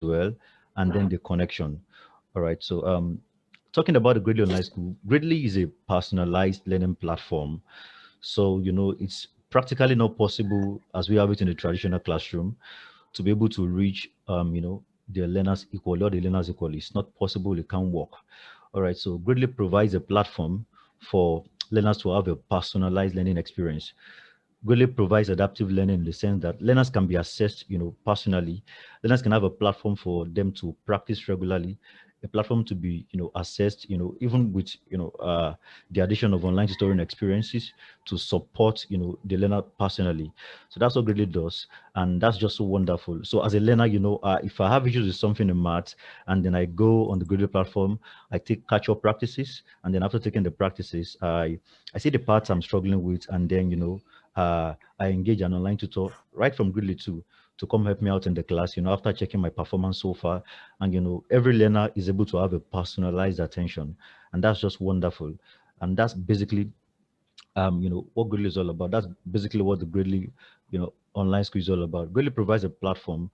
as well, and then the connection. All right. So talking about the Gridley Online School, Gridley is a personalized learning platform. So, it's practically not possible as we have it in the traditional classroom to be able to reach, the learners equally or the learners equally. It's not possible. It can't work. All right. So Gridley provides a platform for learners to have a personalized learning experience. Really provides adaptive learning in the sense that learners can be assessed, personally. Learners can have a platform for them to practice regularly, a platform to be, assessed, even with, the addition of online tutoring experiences to support, the learner personally. So that's what Gradely does, and that's just so wonderful. So as a learner, if I have issues with something in maths, and then I go on the Gradely platform, I take catch-up practices, and then after taking the practices, I see the parts I'm struggling with, and then I engage an online tutor right from Gridley to come help me out in the class, after checking my performance so far. And, every learner is able to have a personalized attention. And that's just wonderful. And that's basically, what Gridley is all about. That's basically what the Gridley, online school is all about. Gridley provides a platform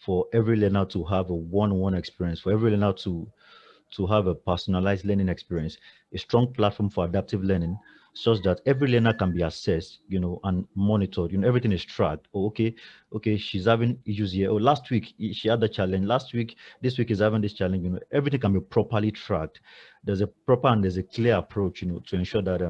for every learner to have a one-on-one experience, for every learner to have a personalized learning experience, a strong platform for adaptive learning, such that every learner can be assessed, and monitored. Everything is tracked. Oh, okay, she's having issues here. Oh, last week she had the challenge. Last week, this week is having this challenge. Everything can be properly tracked. There's a proper and there's a clear approach, to ensure that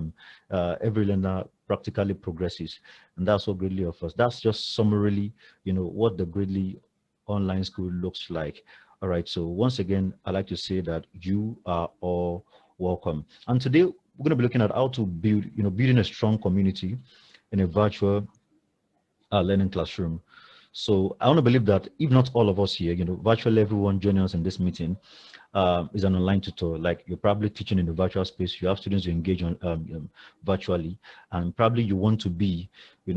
every learner practically progresses, and that's what Gradely offers. That's just summarily, what the Gradely online school looks like. All right. So once again, I'd like to say that you are all welcome. And today we're going to be looking at how to build, building a strong community in a virtual learning classroom. So I want to believe that if not all of us here, virtually everyone joining us in this meeting is an online tutor. Like you're probably teaching in the virtual space. You have students you engage on virtually, and probably you want to be,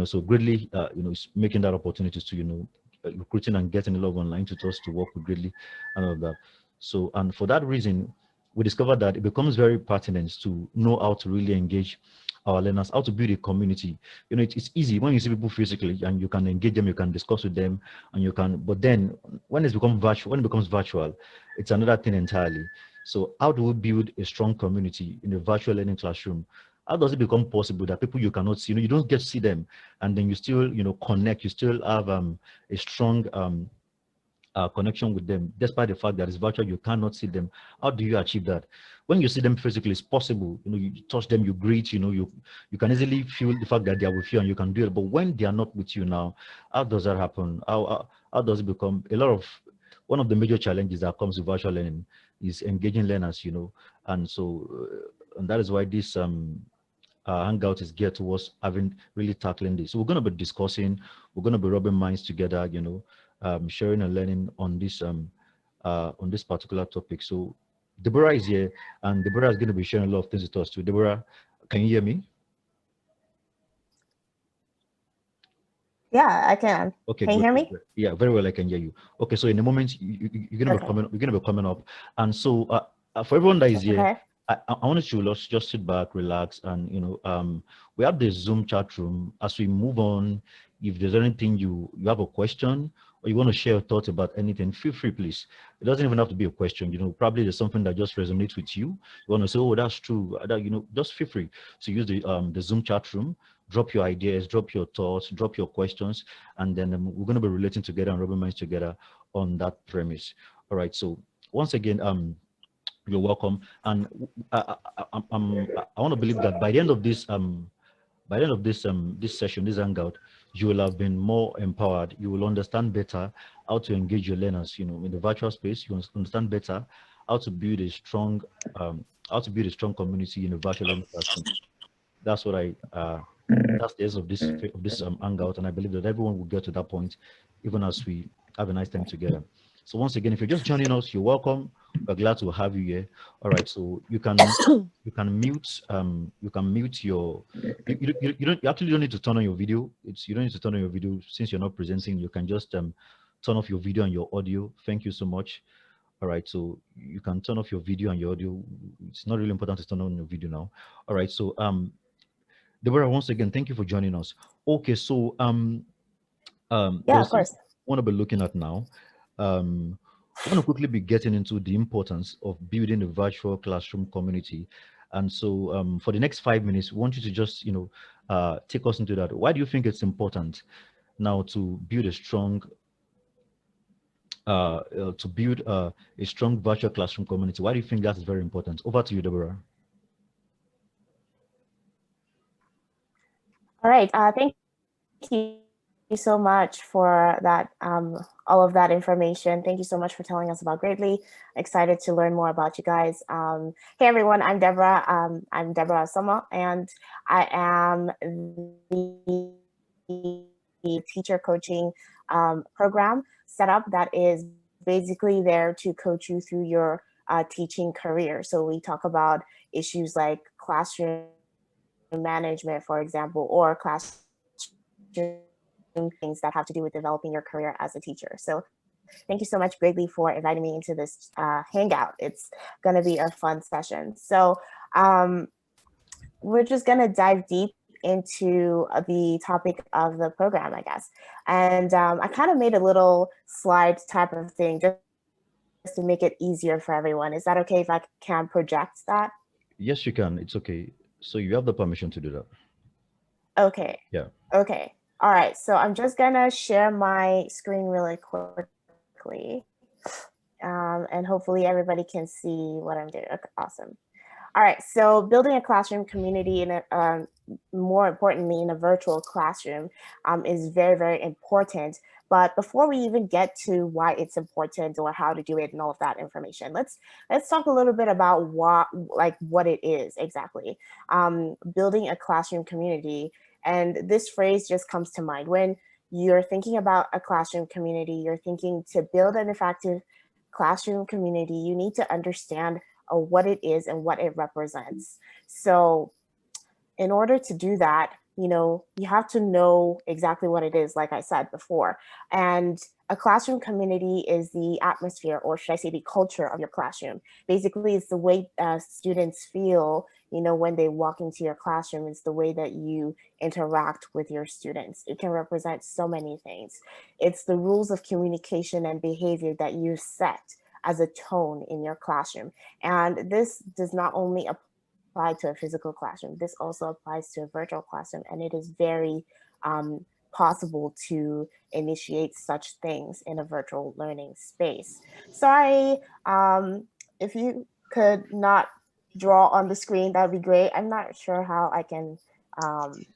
so greatly, is making that opportunity to, recruiting and getting a lot of online tutors to work with greatly and all of that. So, and for that reason, we discovered that it becomes very pertinent to know how to really engage our learners, how to build a community. It's easy when you see people physically and you can engage them, you can discuss with them, and you can. But then when it becomes virtual, it's another thing entirely. So, how do we build a strong community in a virtual learning classroom? How does it become possible that people you cannot see, you don't get to see them, and then you still, connect, you still have a strong connection with them, despite the fact that it's virtual, you cannot see them. How do you achieve that? When you see them physically, it's possible. You touch them, you greet. You can easily feel the fact that they are with you, and you can do it. But when they are not with you now, how does that happen? How does it become a lot of one of the major challenges that comes with virtual learning is engaging learners. And so and that is why this Hangout is geared towards having really tackling this. So we're going to be discussing, we're going to be rubbing minds together, sharing and learning on this particular topic. So Deborah is here, and Deborah is going to be sharing a lot of things with us too. Deborah, can you hear me? Yeah, I can. Okay, Can you good, hear good, me? good. Yeah, very well. I can hear you. Okay, so in a moment you're gonna be Okay. coming. You're gonna be coming up, and so for everyone that is here, Okay. I want you to just sit back, relax, and we have the Zoom chat room. As we move on, if there's anything you have a question or you want to share your thoughts about anything, feel free, please. It doesn't even have to be a question. Probably there's something that just resonates with you. You want to say, oh, that's true. That just feel free to use the Zoom chat room. Drop your ideas, drop your thoughts, drop your questions, and then we're going to be relating together and rubbing minds together on that premise. All right. So once again, you're welcome, and I want to believe that by the end of this session, this hangout, you will have been more empowered. You will understand better how to engage your learners. In the virtual space, you will understand better how to build a strong community in a virtual learning classroom. That's what that's the essence of this hangout, and I believe that everyone will get to that point, even as we have a nice time together. So once again, if you're just joining us, you're welcome. We're glad to have you here. All right, so you can mute your you actually don't need to turn on your video. You don't need to turn on your video since you're not presenting. You can just turn off your video and your audio. Thank you so much. All right, so you can turn off your video and your audio. It's not really important to turn on your video now. All right, so Deborah, once again, thank you for joining us. Okay, so Yeah, there's of something course. I want to be looking at now. Um, I want to quickly be getting into the importance of building a virtual classroom community. And so for the next 5 minutes, we want you to just, take us into that. Why do you think it's important now to build a strong virtual classroom community? Why do you think that's very important? Over to you, Deborah. All right. Thank you so much for that, all of that information. Thank you so much for telling us about Gradely. Excited to learn more about you guys. Hey everyone, I'm Deborah. I'm Deborah Osomo, and I am the teacher coaching program setup that is basically there to coach you through your teaching career. So we talk about issues like classroom management, for example, or classroom things that have to do with developing your career as a teacher. So thank you so much, Gradely, for inviting me into this Hangout. It's going to be a fun session. So we're just going to dive deep into the topic of the program, I guess. And I kind of made a little slide type of thing just to make it easier for everyone. Is that okay if I can project that? Yes, you can. It's okay. So you have the permission to do that. Okay. Yeah. Okay. All right. So I'm just going to share my screen really quickly. And hopefully everybody can see what I'm doing. Okay, awesome. All right, so building a classroom community, more importantly, in a virtual classroom, is very, very important. But before we even get to why it's important or how to do it and all of that information, let's talk a little bit about what it is exactly. Building a classroom community, and this phrase just comes to mind when you're thinking about a classroom community. You're thinking to build an effective classroom community. You need to understand what it is and what it represents. So in order to do that, you have to know exactly what it is, like I said before. And a classroom community is the atmosphere, or should I say the culture of your classroom. Basically, it's the way students feel, when they walk into your classroom. It's the way that you interact with your students. It can represent so many things. It's the rules of communication and behavior that you set as a tone in your classroom. And this does not only apply to a physical classroom, this also applies to a virtual classroom. And it is very possible to initiate such things in a virtual learning space. Sorry, if you could not draw on the screen, that would be great. I'm not sure how I can um,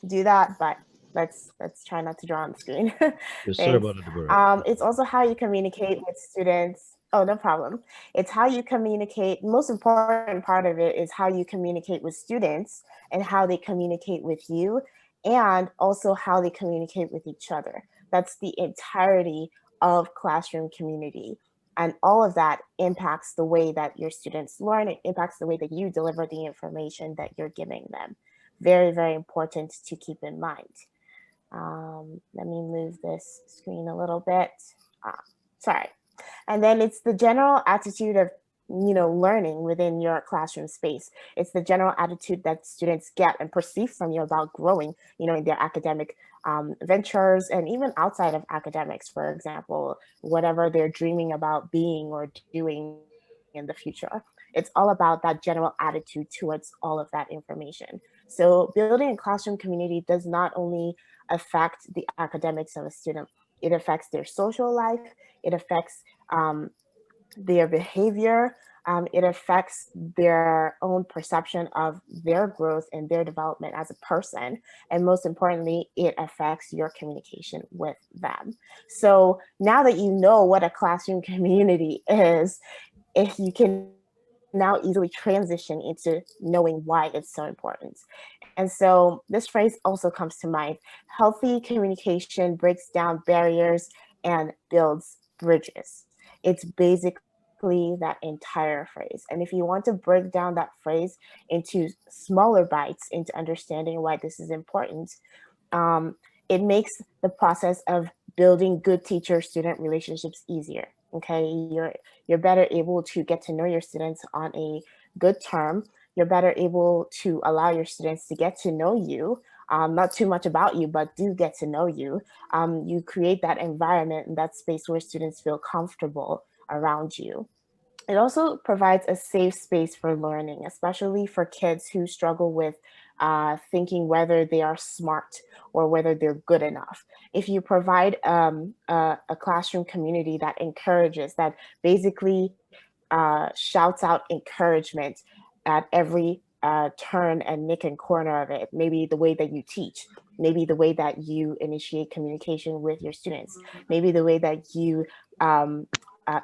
do that, but let's try not to draw on the screen. Yeah, sorry Thanks. about that, Deborah. It's also how you communicate with students. Oh, no problem. It's how you communicate. Most important part of it is how you communicate with students and how they communicate with you, and also how they communicate with each other. That's the entirety of classroom community. And all of that impacts the way that your students learn. It impacts the way that you deliver the information that you're giving them. Very, very important to keep in mind. Let me move this screen a little bit. Sorry. And then it's the general attitude of learning within your classroom space. It's the general attitude that students get and perceive from you about growing, in their academic ventures, and even outside of academics, for example, whatever they're dreaming about being or doing in the future. It's all about that general attitude towards all of that information. So building a classroom community does not only affect the academics of a student, it affects their social life, it affects their behavior, it affects their own perception of their growth and their development as a person. And most importantly, it affects your communication with them. So now that you know what a classroom community is, if you can now easily transition into knowing why it's so important. And so this phrase also comes to mind. Healthy communication breaks down barriers and builds bridges. It's basically that entire phrase. And if you want to break down that phrase into smaller bites, into understanding why this is important, um, it makes the process of building good teacher-student relationships easier. Okay, you're better able to get to know your students on a good term. You're better able to allow your students to get to know you, not too much about you, but do get to know you. You create that environment and that space where students feel comfortable around you. It also provides a safe space for learning, especially for kids who struggle with thinking whether they are smart or whether they're good enough. If you provide a classroom community that encourages, that basically shouts out encouragement at every turn and nick and corner of it, maybe the way that you teach, maybe the way that you initiate communication with your students, maybe the way that you um,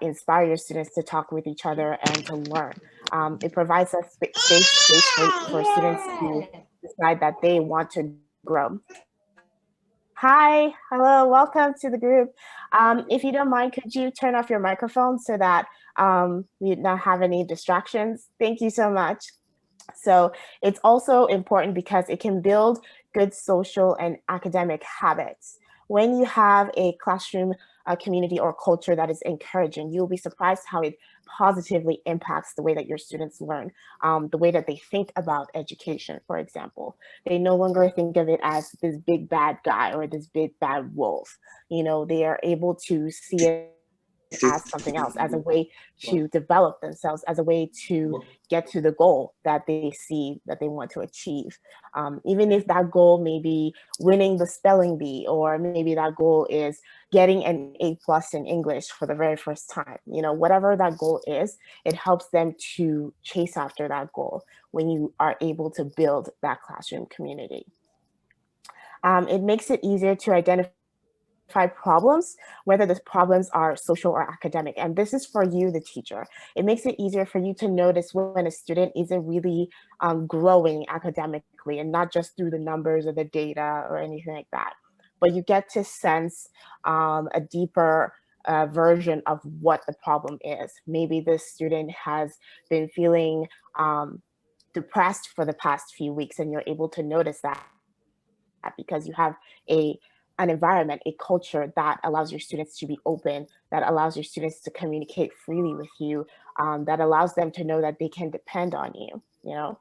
inspire your students to talk with each other and to learn. It provides a safe space for students to decide that they want to grow. Hi, hello, welcome to the group. If you don't mind, could you turn off your microphone so that we don't have any distractions? Thank you so much. So it's also important because it can build good social and academic habits. When you have a classroom community or culture that is encouraging, you'll be surprised how it positively impacts the way that your students learn, the way that they think about education, for example. They no longer think of it as this big bad guy or this big bad wolf. You know, they are able to see it as something else, as a way to develop themselves, as a way to get to the goal that they see that they want to achieve. Even if that goal may be winning the spelling bee, or maybe that goal is getting an A+ in English for the very first time, you know, whatever that goal is, it helps them to chase after that goal when you are able to build that classroom community. It makes it easier to identify problems, whether the problems are social or academic. And this is for you, the teacher. It makes it easier for you to notice when a student isn't really growing academically, and not just through the numbers or the data or anything like that. But you get to sense a deeper version of what the problem is. Maybe this student has been feeling depressed for the past few weeks, and you're able to notice that because you have an environment, a culture that allows your students to be open, that allows your students to communicate freely with you, that allows them to know that they can depend on you, you know?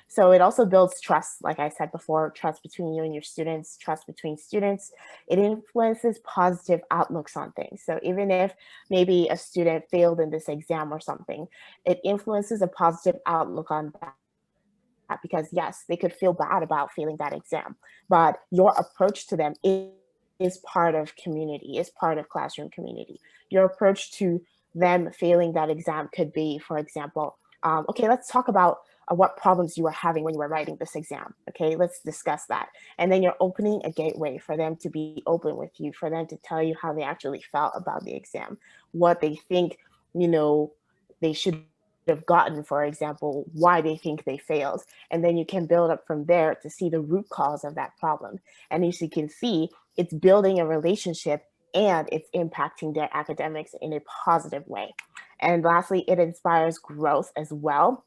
So it also builds trust, like I said before, trust between you and your students, trust between students. It influences positive outlooks on things. So even if maybe a student failed in this exam or something, it influences a positive outlook on that, because yes, they could feel bad about failing that exam, but your approach to them is part of community, is part of classroom community. Your approach to them failing that exam could be, for example, okay, let's talk about what problems you were having when you were writing this exam. Okay, let's discuss that. And then you're opening a gateway for them to be open with you, for them to tell you how they actually felt about the exam, what they think, you know, they should have gotten, for example, why they think they failed. And then you can build up from there to see the root cause of that problem. And as you can see, it's building a relationship and it's impacting their academics in a positive way. And lastly, it inspires growth as well.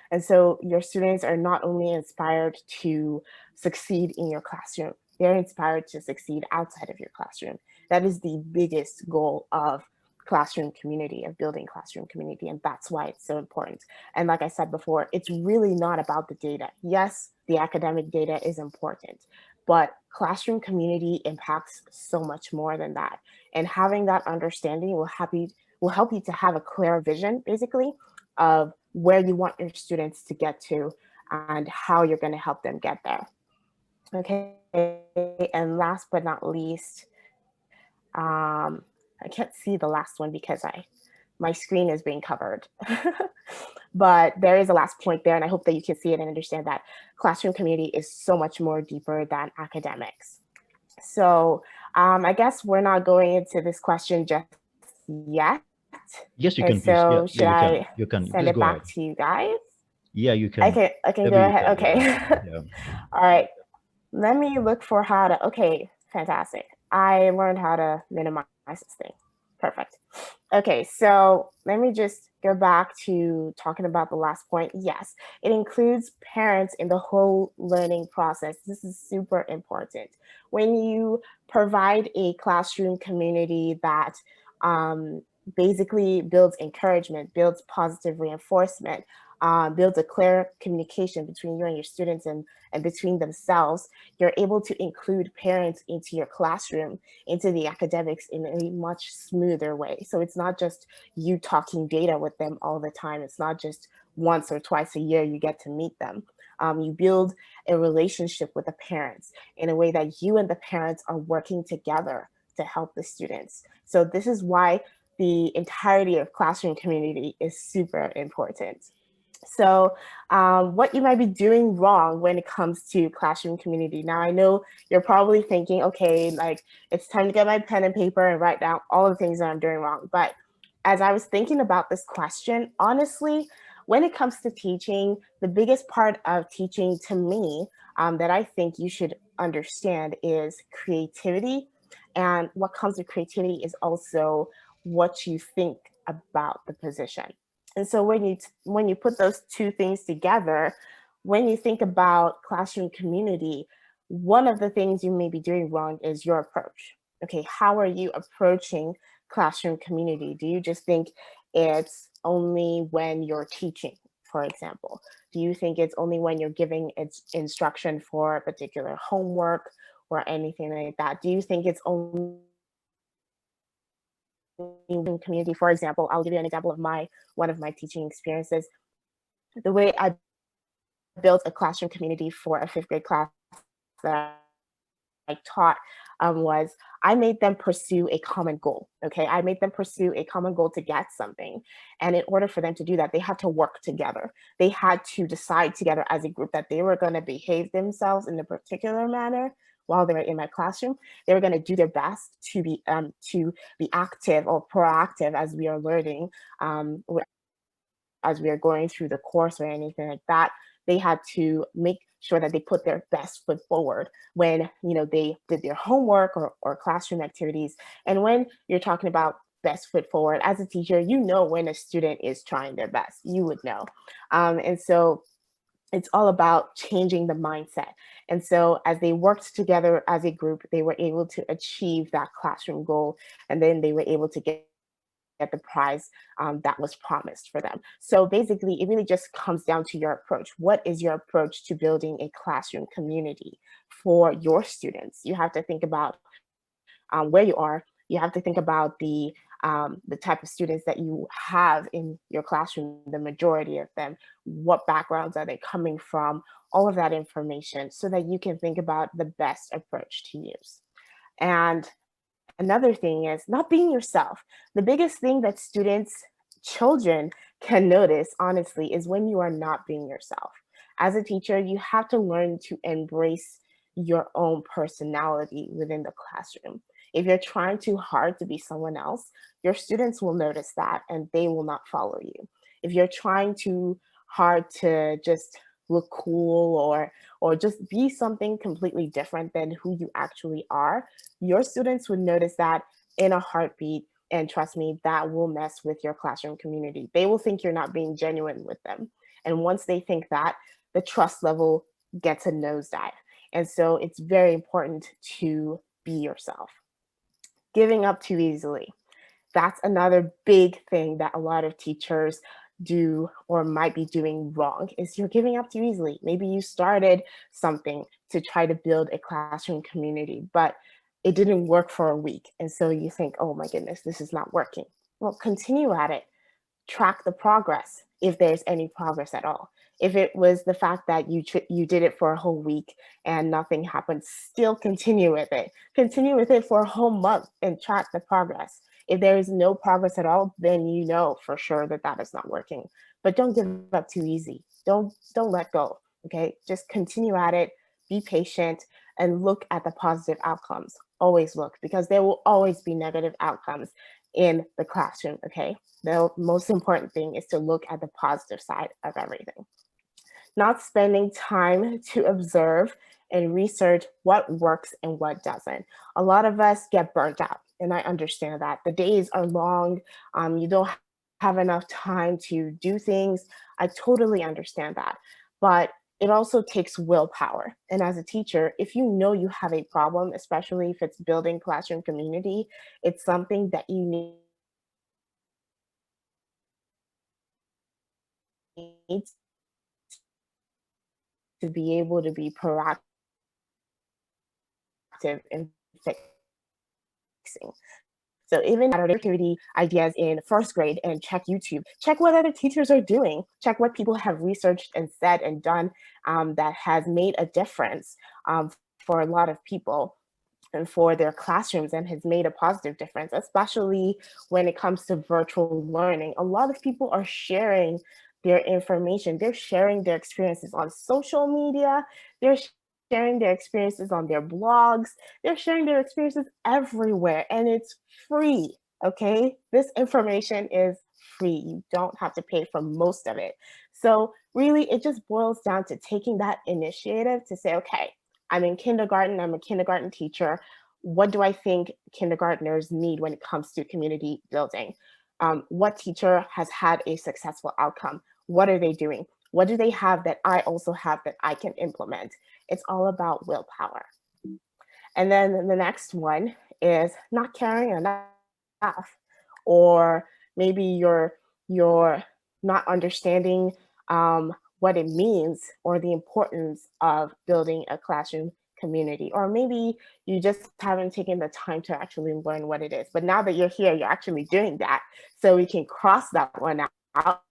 And so your students are not only inspired to succeed in your classroom, they're inspired to succeed outside of your classroom. That is the biggest goal of classroom community, of building classroom community. And that's why it's so important. And like I said before, it's really not about the data. Yes, the academic data is important, but classroom community impacts so much more than that. And having that understanding will help you to have a clear vision, basically, of where you want your students to get to and how you're going to help them get there. Okay, and last but not least, I can't see the last one because my screen is being covered. But there is a last point there, and I hope that you can see it and understand that classroom community is so much more deeper than academics. So I guess we're not going into this question just yet. And Yes, you so can, should please. Yeah, I yeah, you can. send You it can. back Please to go you ahead. guys? Yeah, you can. I can go ahead. Maybe you Okay. can. Yeah, yeah. All right. Let me look for how to. Okay, fantastic. I learned how to minimize this thing. Perfect. Okay, so let me just go back to talking about the last point. Yes, it includes parents in the whole learning process. This is super important. When you provide a classroom community that um, basically builds encouragement, builds positive reinforcement, builds a clear communication between you and your students and between themselves, you're able to include parents into your classroom, into the academics in a much smoother way. So it's not just you talking data with them all the time. It's not just once or twice a year you get to meet them. You build a relationship with the parents in a way that you and the parents are working together to help the students. So this is why the entirety of classroom community is super important. So, what you might be doing wrong when it comes to classroom community. Now, I know you're probably thinking, okay, like it's time to get my pen and paper and write down all the things that I'm doing wrong. But as I was thinking about this question, honestly, when it comes to teaching, the biggest part of teaching to me that I think you should understand is creativity. And what comes with creativity is also what you think about the position. And so when you put those two things together, when you think about classroom community, one of the things you may be doing wrong is your approach. Okay, how are you approaching classroom community? Do you just think it's only when you're teaching, for example? Do you think it's only when you're giving instruction for a particular homework or anything like that? Do you think it's only in community? For example, I'll give you an example of my one of my teaching experiences. The way I built a classroom community for a fifth grade class that I taught was I made them pursue a common goal. Okay, I made them pursue a common goal to get something. And in order for them to do that, they had to work together. They had to decide together as a group that they were going to behave themselves in a particular manner while they were in my classroom. They were going to do their best to be active or proactive as we are learning, as we are going through the course or anything like that. They had to make sure that they put their best foot forward when they did their homework or classroom activities. And when you're talking about best foot forward as a teacher, you know when a student is trying their best. You would know. And so it's all about changing the mindset. And so as they worked together as a group, they were able to achieve that classroom goal, and then they were able to get the prize that was promised for them. So basically, it really just comes down to your approach. What is your approach to building a classroom community for your students? You have to think about where you are. You have to think about the type of students that you have in your classroom, the majority of them. What backgrounds are they coming from? All of that information so that you can think about the best approach to use. And another thing is not being yourself. The biggest thing that children can notice, honestly, is when you are not being yourself. As a teacher, you have to learn to embrace your own personality within the classroom. If you're trying too hard to be someone else, your students will notice that and they will not follow you. If you're trying too hard to just look cool or just be something completely different than who you actually are, your students would notice that in a heartbeat. And trust me, that will mess with your classroom community. They will think you're not being genuine with them. And once they think that, the trust level gets a nosedive. And so it's very important to be yourself. Giving up too easily. That's another big thing that a lot of teachers do or might be doing wrong is you're giving up too easily. Maybe you started something to try to build a classroom community, but it didn't work for a week. And so you think, oh my goodness, this is not working. Well, continue at it. Track the progress if there's any progress at all. If it was the fact that you did it for a whole week and nothing happened, still continue with it. Continue with it for a whole month and track the progress. If there is no progress at all, then you know for sure that that is not working. But don't give up too easy. Don't let go. Okay, just continue at it. Be patient and look at the positive outcomes. Always look, because there will always be negative outcomes in the classroom. Okay, the most important thing is to look at the positive side of everything. Not spending time to observe and research what works and what doesn't. A lot of us get burnt out, and I understand that. The days are long, you don't have enough time to do things. I totally understand that. But it also takes willpower. And as a teacher, if you know you have a problem, especially if it's building classroom community, it's something that you need to take to be able to be proactive in fixing. So even if you have Saturday activity ideas in first grade and check YouTube, check what other teachers are doing, check what people have researched and said and done that has made a difference for a lot of people and for their classrooms and has made a positive difference, especially when it comes to virtual learning. A lot of people are sharing their information. They're sharing their experiences on social media. They're sharing their experiences on their blogs. They're sharing their experiences everywhere, and it's free. Okay? This information is free. You don't have to pay for most of it. So, really, it just boils down to taking that initiative to say, okay, I'm in kindergarten, I'm a kindergarten teacher. What do I think kindergartners need when it comes to community building? What teacher has had a successful outcome? What are they doing? What do they have that I also have that I can implement? It's all about willpower. And then the next one is not caring enough, or maybe you're not understanding what it means or the importance of building a classroom community, or maybe you just haven't taken the time to actually learn what it is. But now that you're here, you're actually doing that, so we can cross that one out.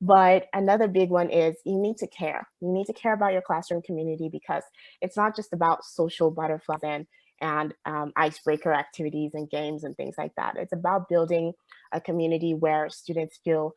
But another big one is you need to care. You need to care about your classroom community, because it's not just about social butterflies and icebreaker activities and games and things like that. It's about building a community where students feel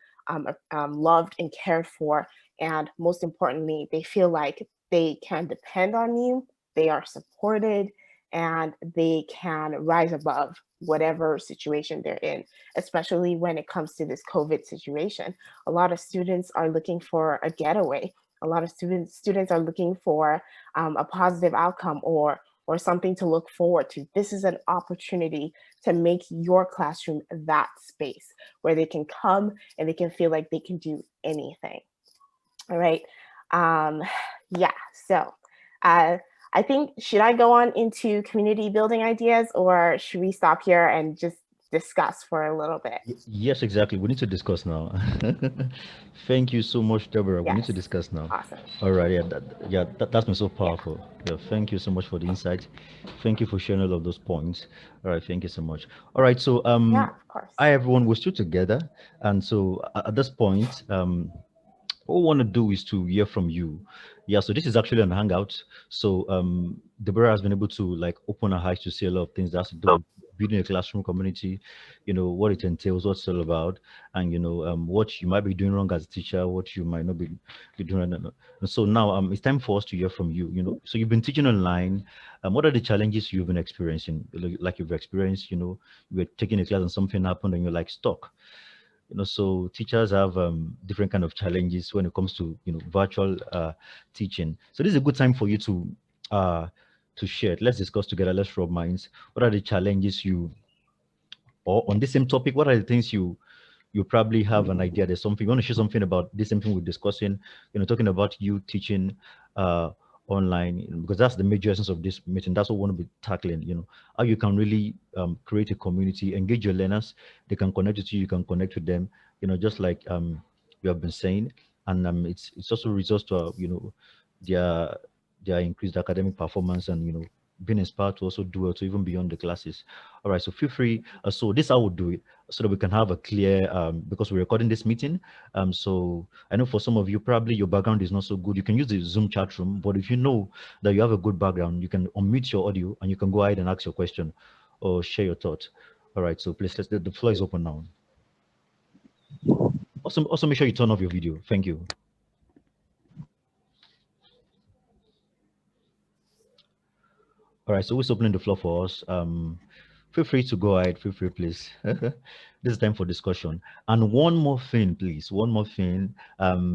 loved and cared for, and most importantly, they feel like they can depend on you, they are supported, and they can rise above whatever situation they're in, especially when it comes to this COVID situation. A lot of students are looking for a getaway. A lot of students are looking for a positive outcome, or something to look forward to. This is an opportunity to make your classroom that space where they can come and they can feel like they can do anything. All right. Um, yeah. So uh, I think, should I go on into community building ideas, or should we stop here and just discuss for a little bit? Yes, exactly. We need to discuss now. Thank you so much, Deborah. We need Yes. to discuss now. Awesome. All right. That's been so Yeah. powerful. Yeah. Thank you so much for the insight. Thank you for sharing all of those points. All right. Thank you so much. All right. So, Yeah, of course. hi everyone. We're still together, and so at this point, what we want to do is to hear from you. Yeah, so this is actually an hangout. So Deborah has been able to like open her eyes to see a lot of things that has to do with building a classroom community, what it entails, what it's all about, and what you might be doing wrong as a teacher, what you might not be doing. And so now it's time for us to hear from you. So you've been teaching online. What are the challenges you've been experiencing? Like you've experienced, you were taking a class and something happened and you're like stuck. So teachers have different kind of challenges when it comes to virtual teaching. So this is a good time for you to share it. Let's discuss together. Let's rub minds. What are the challenges or on this same topic, what are the things you probably have an idea, there's something you want to share something about this same thing we're discussing, talking about you teaching uh online, because that's the major essence of this meeting. That's what we want to be tackling, how you can really create a community, engage your learners. They can connect with you, you can connect with them, just like you have been saying. And it's also results to their their increased academic performance, and being inspired to also do it to even beyond the classes. All right, so feel free. So this I would do it so that we can have a clear, because we're recording this meeting. So I know for some of you, probably your background is not so good. You can use the Zoom chat room, but if you know that you have a good background, you can unmute your audio and you can go ahead and ask your question or share your thoughts. All right, so please, the floor is open now. Also make sure you turn off your video. Thank you. All right, so who's opening the floor for us? Feel free to go ahead. Feel free, please. This is time for discussion. And one more thing, please. One more thing.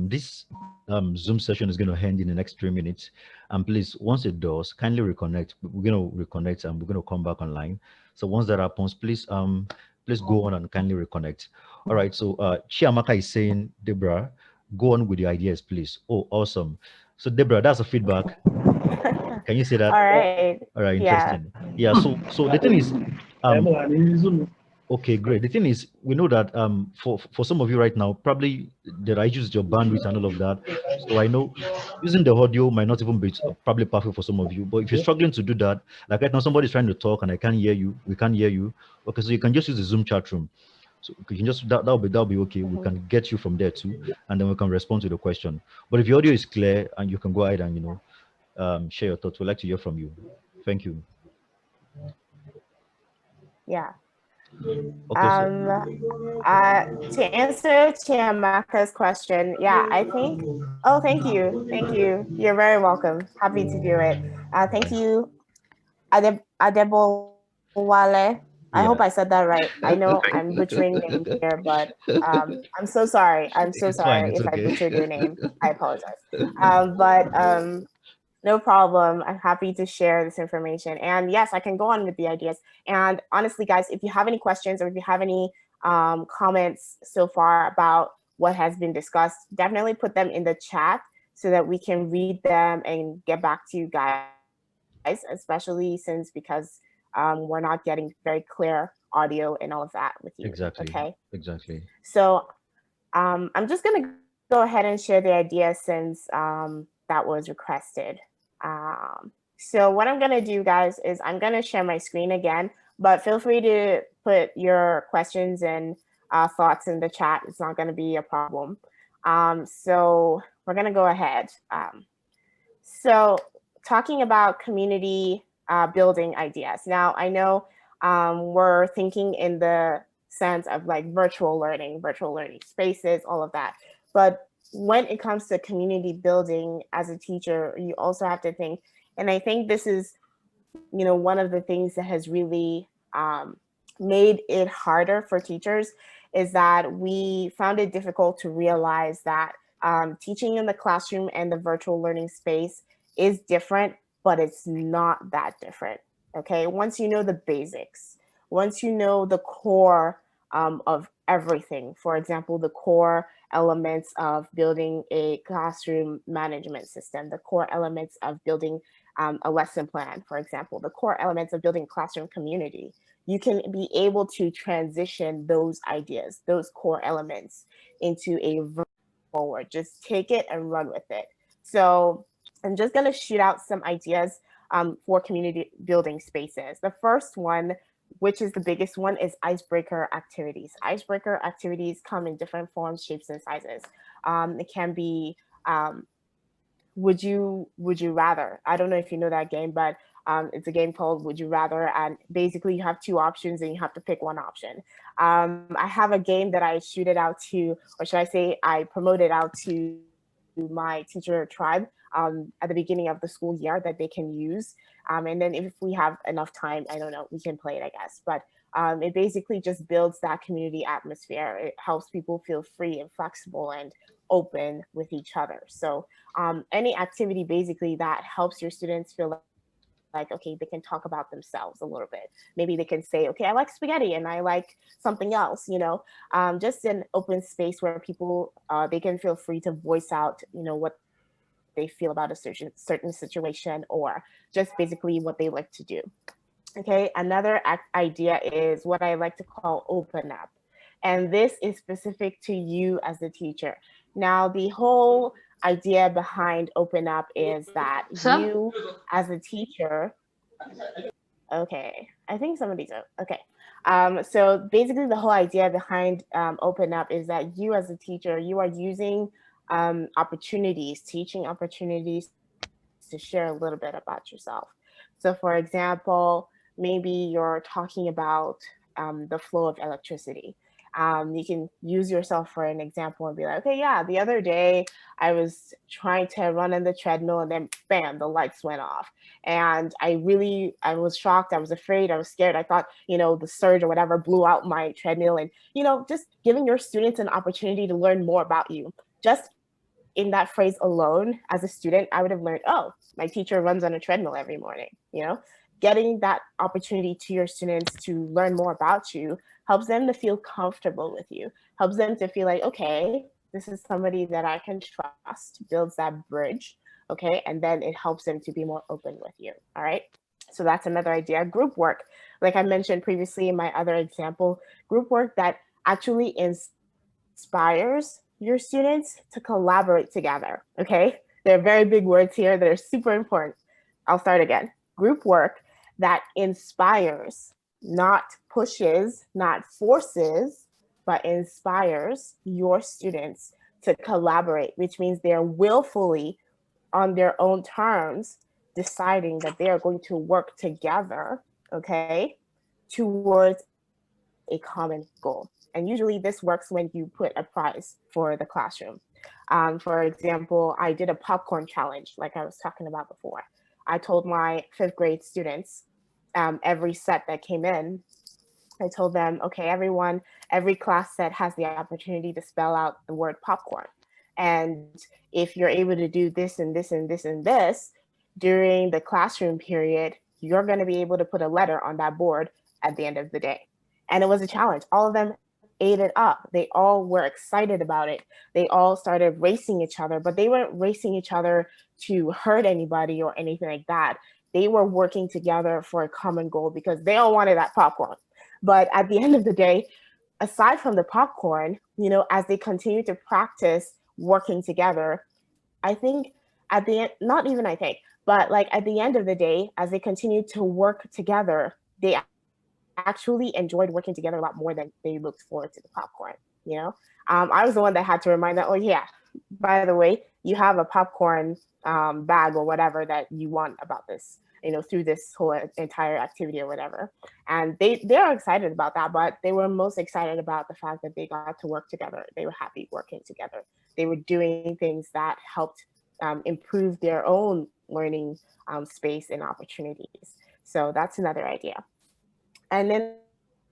This Zoom session is going to end in the next 3 minutes. And please, once it does, kindly reconnect. We're going to reconnect and we're going to come back online. So once that happens, please go on and kindly reconnect. All right. So Chiamaka is saying, Deborah, go on with your ideas, please. Oh, awesome. So Deborah, that's a feedback. Can you say that? All right. All right, Yeah. interesting. Yeah, so the thing is, um, Emma, I need Zoom. Okay, great. The thing is, we know that for some of you right now, probably there are issues with your bandwidth and all of that. So I know using the audio might not even be probably perfect for some of you. But if you're struggling to do that, like right now, somebody's trying to talk and I can't hear you, we can't hear you. Okay, so you can just use the Zoom chat room. So you can just that'll be okay. We Mhm. can get you from there too, and then we can respond to the question. But if your audio is clear and you can go ahead and share your thoughts, we'd like to hear from you. Thank you. Yeah. Okay, so Um, to answer Chiamaka's question, yeah, I think. Oh, thank you, thank you. You're very welcome. Happy to do it. Thank yeah, you, Adebowale. I hope yeah. I said that right. I know I'm butchering names here, but I'm so sorry. I'm so It's fine. sorry It's if I okay. butchered your name. I apologize. But no problem. I'm happy to share this information. And yes, I can go on with the ideas. And honestly, guys, if you have any questions or if you have any comments so far about what has been discussed, definitely put them in the chat so that we can read them and get back to you guys, especially since because we're not getting very clear audio and all of that with you. Okay. Exactly. Exactly. So I'm just going to go ahead and share the idea since that was requested. So what I'm going to do, guys, is I'm going to share my screen again, but feel free to put your questions and thoughts in the chat. It's not going to be a problem. So we're going to go ahead. So talking about community building ideas. Now, I know we're thinking in the sense of like virtual learning spaces, all of that. But when it comes to community building as a teacher, you also have to think, and I think this is, one of the things that has really made it harder for teachers is that we found it difficult to realize that teaching in the classroom and the virtual learning space is different, but it's not that different. Okay, once you know the basics, once you know the core of everything, for example, the core elements of building a classroom management system, the core elements of building a lesson plan, for example, the core elements of building classroom community, you can be able to transition those ideas, those core elements into a forward. Just take it and run with it. So I'm just going to shoot out some ideas for community building spaces. The first one, which is the biggest one, is icebreaker activities. Icebreaker activities come in different forms, shapes, and sizes. It can be would you rather. I don't know if you know that game, but it's a game called Would You Rather, and basically you have two options and you have to pick one option. I have a game that I shoot it out to, or should I say I promote it out to my teacher tribe at the beginning of the school year that they can use. And then if we have enough time, I don't know, we can play it, I guess. But it basically just builds that community atmosphere. It helps people feel free and flexible and open with each other. So any activity basically that helps your students feel like, okay, they can talk about themselves a little bit. Maybe they can say, okay, I like spaghetti and I like something else, just an open space where people, they can feel free to voice out, what they feel about a certain situation or just basically what they like to do. Okay, another idea is what I like to call open up. And this is specific to you as the teacher. Now, the whole idea behind open up is that Sir? you as a teacher, okay, I think somebody's, okay. So basically, the whole idea behind open up is that you as a teacher, you are using opportunities, teaching opportunities to share a little bit about yourself. So, for example, maybe you're talking about the flow of electricity. You can use yourself for an example and be like, okay, yeah, the other day I was trying to run on the treadmill and then bam, the lights went off. And I was shocked. I was afraid. I was scared. I thought, the surge or whatever blew out my treadmill. And, just giving your students an opportunity to learn more about you. Just in that phrase alone, as a student, I would have learned, oh, my teacher runs on a treadmill every morning. Getting that opportunity to your students to learn more about you helps them to feel comfortable with you, helps them to feel like, okay, this is somebody that I can trust, builds that bridge. Okay. And then it helps them to be more open with you. All right. So that's another idea. Group work. like I mentioned previously in my other example, group work that actually inspires your students to collaborate together. Okay. There are very big words here that are super important. I'll start again. Group work that inspires, not pushes, not forces, but inspires your students to collaborate, which means they're willfully on their own terms deciding that they are going to work together, okay, towards a common goal. And usually this works when you put a prize for the classroom. For example, I did a popcorn challenge, like I was talking about before. I told my fifth grade students, every set that came in, I told them, okay, everyone, every class set has the opportunity to spell out the word popcorn. And if you're able to do this and this and this and this during the classroom period, you're going to be able to put a letter on that board at the end of the day. And it was a challenge. All of them ate it up. They all were excited about it. They all started racing each other, but they weren't racing each other to hurt anybody or anything like that. They were working together for a common goal because they all wanted that popcorn. But at the end of the day, aside from the popcorn, as they continue to practice working together, I think at the end, not even I think, but like at the end of the day, as they continue to work together, they actually enjoyed working together a lot more than they looked forward to the popcorn. I was the one that had to remind them, oh yeah, by the way, you have a popcorn bag or whatever that you want about this, through this whole entire activity or whatever. And they're excited about that, but they were most excited about the fact that they got to work together. They were happy working together. They were doing things that helped improve their own learning space and opportunities. So that's another idea. And then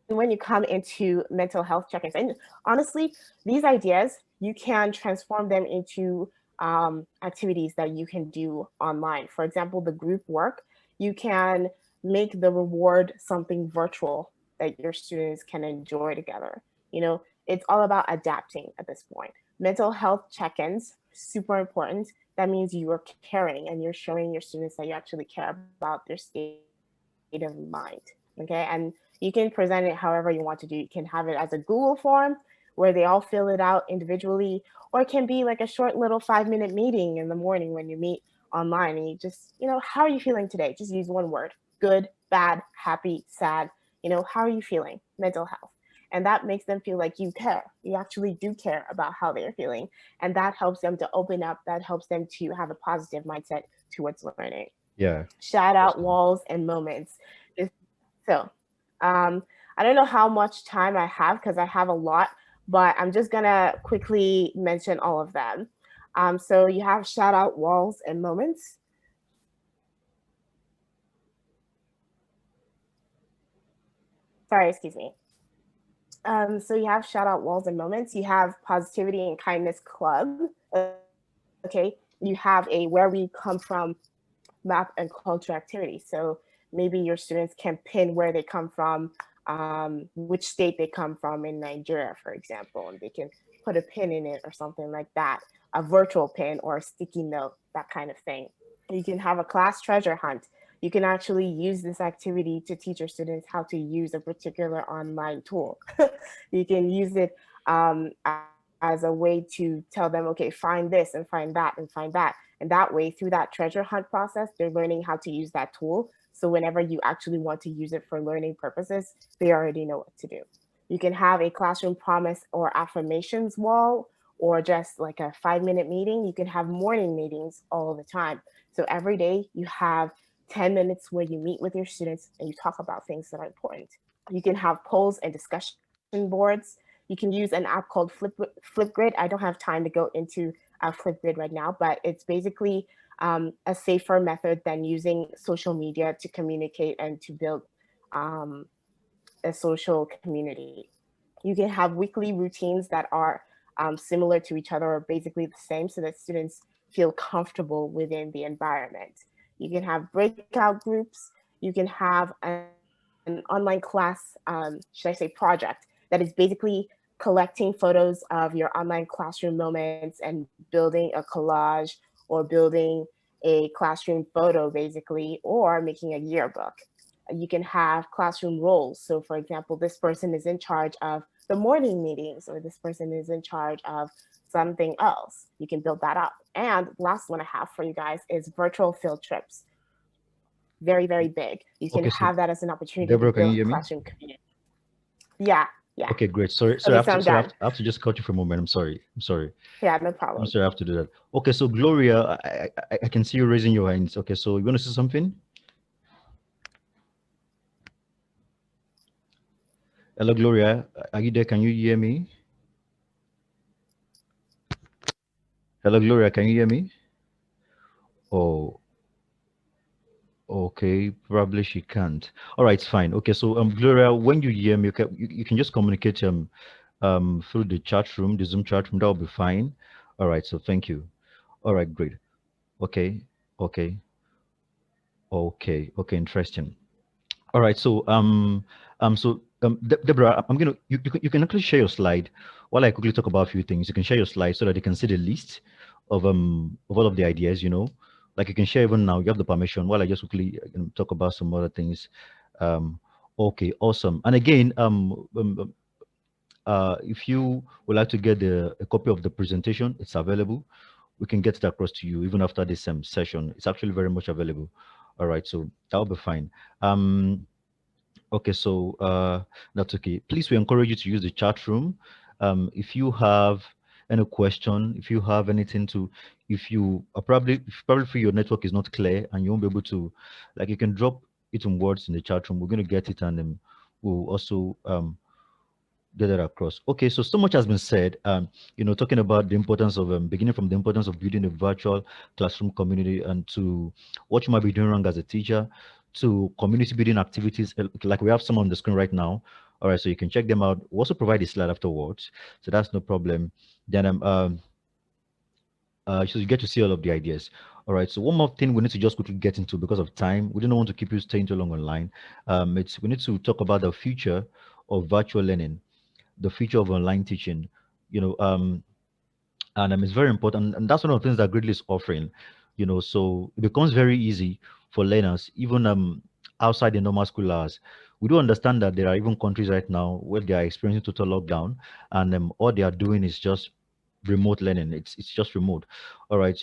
when you come into mental health check-ins, and honestly, these ideas, you can transform them into activities that you can do online. For example, the group work, you can make the reward something virtual that your students can enjoy together. It's all about adapting at this point. Mental health check-ins, super important. That means you are caring and you're showing your students that you actually care about their state of mind. Okay. And you can present it however you want to do. You can have it as a Google form where they all fill it out individually, or it can be like a short little 5-minute meeting in the morning when you meet online and you just, how are you feeling today? Just use one word: good, bad, happy, sad. How are you feeling? Mental health. And that makes them feel like you care. You actually do care about how they're feeling. And that helps them to open up. That helps them to have a positive mindset towards learning. Yeah. Shout out Awesome. walls and moments. So, I don't know how much time I have because I have a lot, but I'm just gonna quickly mention all of them. So you have shout out walls and moments. Sorry, excuse me. So you have shout out walls and moments. You have positivity and kindness club. Okay. You have a where we come from map and culture activity. So maybe your students can pin where they come from, which state they come from in Nigeria, for example, and they can put a pin in it or something like that, a virtual pin or a sticky note, that kind of thing. You can have a class treasure hunt. You can actually use this activity to teach your students how to use a particular online tool. You can use it as a way to tell them, okay, find this and find that and find that. And that way, through that treasure hunt process, they're learning how to use that tool. So whenever you actually want to use it for learning purposes, they already know what to do. You can have a classroom promise or affirmations wall, or just like a 5-minute meeting. You can have morning meetings all the time. So every day you have 10 minutes where you meet with your students and you talk about things that are important. You can have polls and discussion boards. You can use an app called Flipgrid. I don't have time to go into Flipgrid right now, but it's basically a safer method than using social media to communicate and to build um, a social community. You can have weekly routines that are similar to each other or basically the same so that students feel comfortable within the environment. You can have breakout groups. You can have an online class, should I say, project that is basically collecting photos of your online classroom moments and building a collage or building a classroom photo, basically, or making a yearbook. You can have classroom roles. So, for example, this person is in charge of the morning meetings, or this person is in charge of something else. You can build that up. And last one I have for you guys is virtual field trips. Very, very big. You can Okay, so have that as an opportunity to Deborah, can you build hear me? classroom community. Yeah, yeah. Okay, great. Sorry, sorry, Okay, so I'm done. I have to just cut you for a moment. I'm sorry. I'm sorry. Yeah, no I'm problem. sorry, I have to do that. Okay, so Gloria, I can see you raising your hands. Okay, so you want to say something? Hello, Gloria. Are you there? Can you hear me? Hello, Gloria. Can you hear me? Oh, okay. Probably she can't. All right, it's fine. Okay, so Gloria, when you hear me, okay, you can just communicate through the chat room, the Zoom chat room. That will be fine. All right. So thank you. All right, great. Okay, okay, okay. Interesting. All right. Deborah, I'm gonna you can actually share your slide while I quickly talk about a few things. You can share your slide so that you can see the list of all of the ideas. Like you can share even now. You have the permission while I just quickly talk about some other things. Um, okay, awesome. And again, if you would like to get a copy of the presentation, it's available. We can get it across to you even after this session. It's actually very much available. All right, so that'll be fine. Um, Okay, so that's okay. Please, we encourage you to use the chat room. If you have any question, if you have anything to, if probably feel your network is not clear and you won't be able to, like you can drop it in words in the chat room. We're going to get it and we'll also get that across. Okay, so so much has been said. Talking about the importance of beginning from the importance of building a virtual classroom community and to what you might be doing wrong as a teacher, to community building activities like we have some on the screen right now. All right, so you can check them out. We'll also provide a slide afterwards, so that's no problem. Then so you get to see all of the ideas. All right. So one more thing we need to just quickly get into because of time. We don't want to keep you staying too long online. It's we need to talk about the future of virtual learning, the future of online teaching. You know, and it's very important, and that's one of the things that Gridley is offering. So it becomes very easy for learners, even outside the normal school hours. We do understand that there are even countries right now where they are experiencing total lockdown, and all they are doing is just remote learning. It's just remote. All right,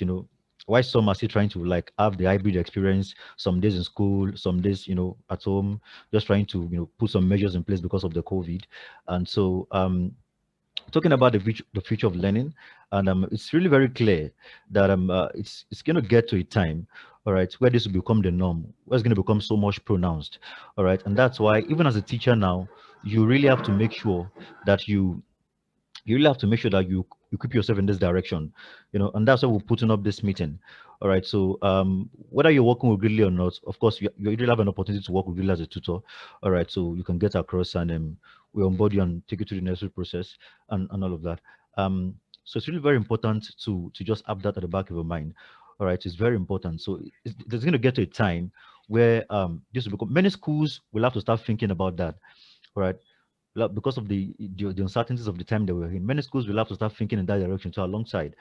why some are still trying to like have the hybrid experience, some days in school, some days at home, just trying to put some measures in place because of the COVID. And so talking about the future of learning, and it's really very clear that it's going to get to a time, all right, where this will become the norm, where it's going to become so much pronounced, all right, and that's why even as a teacher now, you really have to make sure that you really have to make sure that you keep yourself in this direction, and that's why we're putting up this meeting. All right, so whether you're working with Gridley or not, of course you really have an opportunity to work with Gridley as a tutor. All right, so you can get across and we onboard you and take you through the necessary process and all of that. So it's really very important to just have that at the back of your mind. All right, it's very important. So there's going to get to a time where this will become, many schools will have to start thinking about that. All right, because of the uncertainties of the time that we're in, many schools will have to start thinking in that direction too alongside.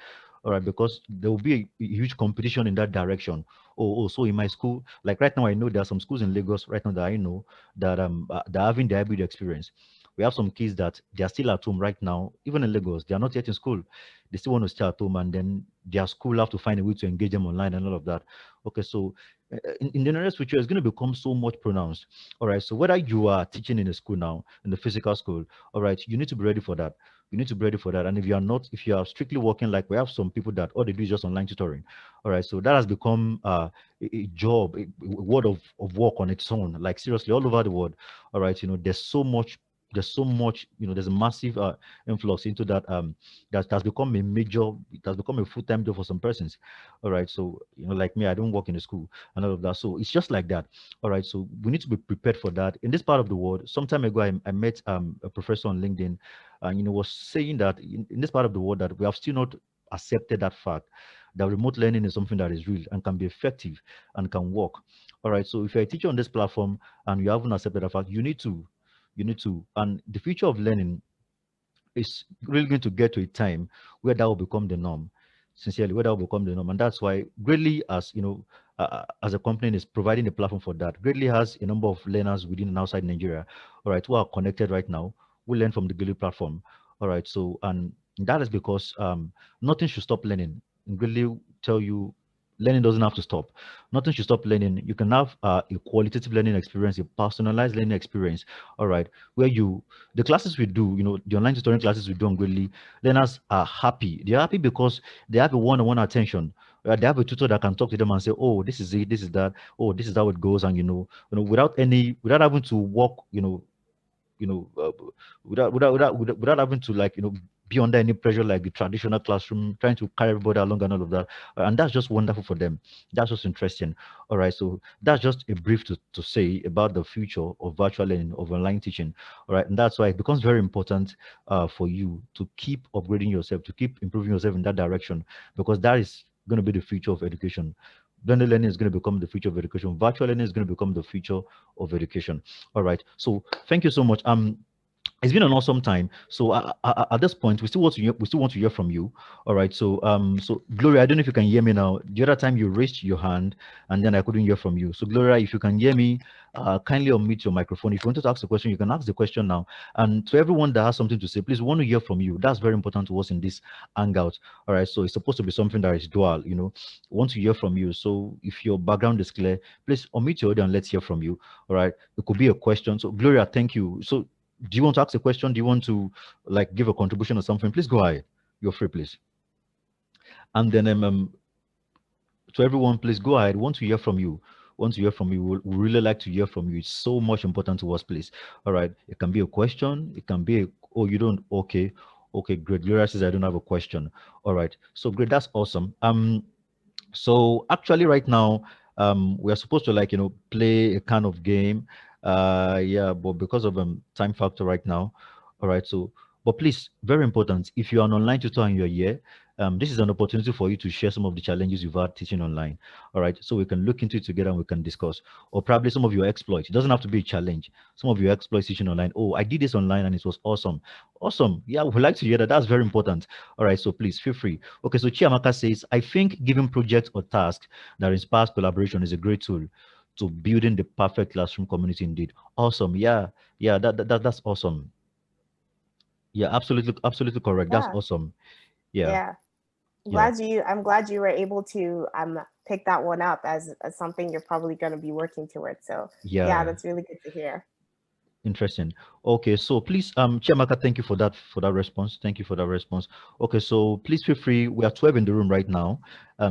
All right, because there will be a huge competition in that direction. So in my school, like right now, I know there are some schools in Lagos right now that I know that they're having the hybrid experience. We have some kids that they are still at home right now, even in Lagos, they are not yet in school. They still want to stay at home, and then their school have to find a way to engage them online and all of that. Okay, so in the nearest future, it's going to become so much pronounced. All right. So whether you are teaching in a school now, in the physical school, all right, you need to be ready for that. You need to be ready for that. And if you are not, if you are strictly working, like we have some people that all they do is just online tutoring. All right. So that has become a job, a word of work on its own. Like seriously, all over the world. All right. There's a massive influx into that that has become a major, it has become a full-time job for some persons. All right. So like me, I don't work in a school and all of that. So it's just like that. All right, so we need to be prepared for that. In this part of the world, some time ago, I met a professor on LinkedIn, and was saying that in this part of the world that we have still not accepted that fact that remote learning is something that is real and can be effective and can work. All right, so if you're a teacher on this platform and you haven't accepted that fact, you need to, and the future of learning is really going to get to a time where that will become the norm. Sincerely, where that will become the norm, and that's why greatly as as a company is providing a platform for that. Greatly has a number of learners within and outside Nigeria, all right, who are connected right now, who learn from the Greatly platform. All right, so and that is because nothing should stop learning. Greatly tell you learning doesn't have to stop. Nothing should stop learning. You can have a qualitative learning experience, a personalized learning experience, all right, where the classes we do, the online tutoring classes we do on Greatly, learners are happy. They're happy because they have a one-on-one attention. They have a tutor that can talk to them and say, "Oh, this is it, this is that. Oh, this is how it goes," and without having to walk, you know, uh, without having to like be under any pressure like the traditional classroom, trying to carry everybody along and all of that. And that's just wonderful for them. That's just interesting. All right, so that's just a brief to say about the future of virtual learning, of online teaching. All right, and that's why it becomes very important for you to keep upgrading yourself, to keep improving yourself in that direction, because that is going to be the future of education. Blended learning is going to become the future of education. Virtual learning is going to become the future of education. All right. So thank you so much. It's been an awesome time. So at this point, we still want to hear from you. All right. So so Gloria, I don't know if you can hear me now. The other time you raised your hand, and then I couldn't hear from you. So Gloria, if you can hear me, kindly unmute your microphone. If you want to ask a question, you can ask the question now. And to everyone that has something to say, please, we want to hear from you. That's very important to us in this hangout. All right. So it's supposed to be something that is dual. We want to hear from you. So if your background is clear, please unmute your audio and let's hear from you. All right. It could be a question. So Gloria, thank you. So do you want to ask a question? Do you want to like give a contribution or something? Please go ahead. You're free, please. And then to everyone, please go ahead. Want to hear from you. Want to hear from you. We really like to hear from you. It's so much important to us, please. All right. It can be a question. It can be oh, you don't. Okay. Okay, great. Gloria says I don't have a question. All right. So great. That's awesome. So actually, right now, we are supposed to like play a kind of game. Yeah, but because of time factor right now, all right. So, but please, very important. If you are an online tutor and you're here, this is an opportunity for you to share some of the challenges you've had teaching online. All right. So we can look into it together and we can discuss, or probably some of your exploits. It doesn't have to be a challenge. Some of your exploits teaching online. Oh, I did this online and it was awesome. Awesome. Yeah, we'd like to hear that. That's very important. All right. So please feel free. Okay, so Chiamaka says, I think giving projects or tasks that inspires collaboration is a great tool to building the perfect classroom community indeed. Awesome. Yeah, yeah, that's awesome. Yeah, absolutely, absolutely correct. That's Yeah, awesome. Yeah, yeah. yeah, I'm glad you were able to pick that one up as something you're probably going to be working towards. So yeah, yeah. that's really good to hear. Interesting. Okay, so please, Chiamaka, thank you for that response. Thank you for that response. Okay, so please feel free. We are 12 in the room right now.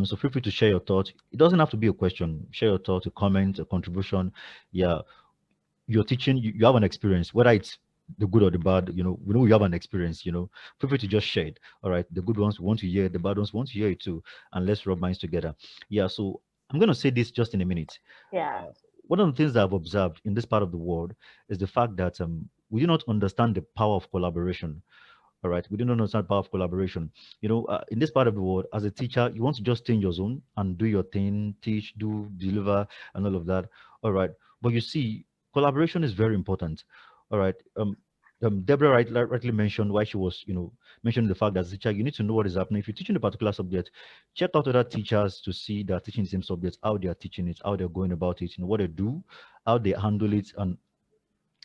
So feel free to share your thoughts. It doesn't have to be a question. Share your thoughts, a comment, a contribution. Yeah, you're teaching, you have an experience, whether it's the good or the bad, we know you have an experience, feel free to just share it. All right. The good ones want to hear it, the bad ones want to hear it too. And let's rub minds together. Yeah. So I'm going to say this just in a minute. Yeah. Uh, One of the things that I've observed in this part of the world is the fact that we do not understand the power of collaboration. All right. We do not understand power of collaboration. In this part of the world, as a teacher, you want to just stay in your zone and do your thing, teach, do, deliver, and all of that. All right. But you see, collaboration is very important. All right. Deborah rightly mentioned why she was, mentioning the fact that as a teacher, you need to know what is happening. If you're teaching a particular subject, check out other teachers to see that teaching the same subject, how they are teaching it, how they're going about it, what they do, how they handle it, and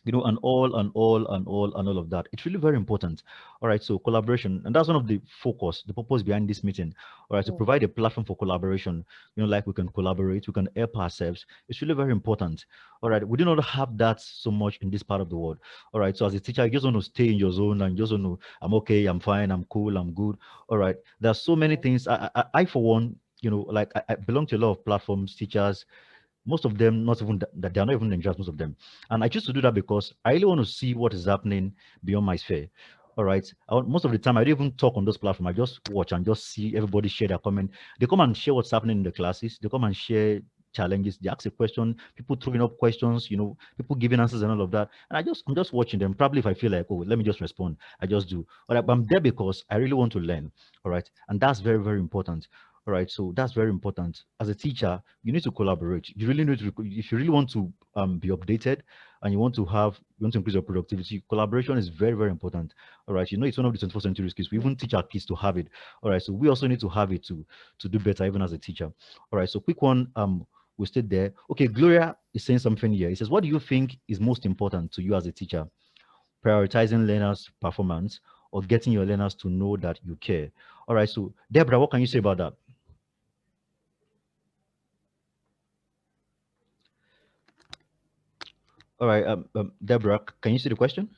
and all of that. It's really very important. All right, so collaboration, and that's one of the the purpose behind this meeting. All right, to Mm. provide a platform for collaboration. Like we can collaborate, we can help ourselves. It's really very important. All right, we do not have that so much in this part of the world. All right, so as a teacher, you just want to stay in your zone and you just want to, I'm okay, I'm fine, I'm cool, I'm good. All right, there's so many things. I for one, like I belong to a lot of platforms, teachers, most of them not even that they are not even dangerous, most of them. And I choose to do that because I really want to see what is happening beyond my sphere. All right. Most of the time, I don't even talk on those platforms. I just watch and just see everybody share their comment. They come and share what's happening in the classes. They come and share challenges. They ask a question. People throwing up questions. People giving answers and all of that. And I'm just watching them. Probably if I feel like, oh, let me just respond, I just do. All right. But I'm there because I really want to learn. All right. And that's very, very important. All right. So that's very important. As a teacher, you need to collaborate. You really need to, if you really want to be updated, and you want to increase your productivity, collaboration is very, very important. All right. It's one of the 21st century skills. We even teach our kids to have it. All right. So we also need to have it to do better, even as a teacher. All right. So quick one. We stayed there. Okay. Gloria is saying something here. He says, what do you think is most important to you as a teacher? Prioritizing learners' performance or getting your learners to know that you care? All right. So Deborah, what can you say about that? All right. Deborah, can you see the question?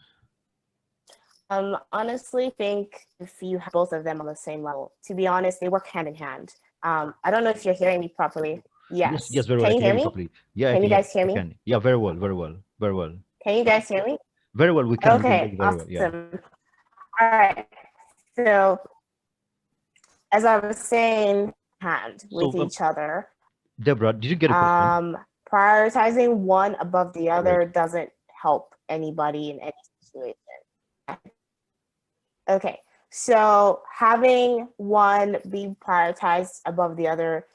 Honestly, think if you have both of them on the same level. To be honest, they work hand in hand. I don't know if you're hearing me properly. Yes, yes, Yes. very well. Can I you can hear hear you me? properly. Yeah, I Can can. you Yeah, guys hear I me? can. Yeah, very well, very well, very well, Can you guys hear me? very well. We can hear Okay, you very well. Yeah. awesome. All right. So as I was saying, hand with So, each other. Deborah, did you get a question? Prioritizing one above the Great. other doesn't help anybody in any situation. Okay, so having one be prioritized above the other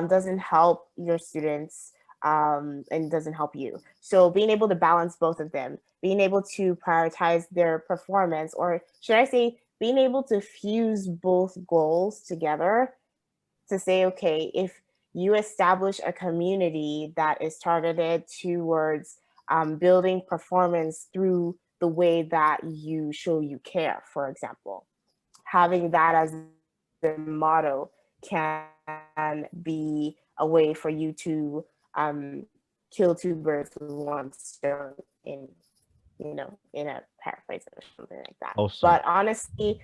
doesn't help your students and doesn't help you. So being able to balance both of them, being able to prioritize their performance, or should I say, being able to fuse both goals together to say, okay, if you establish a community that is targeted towards building performance through the way that you show you care, for example, having that as the motto can be a way for you to kill two birds with one stone in a paraphrase or something like that. But Awesome. honestly,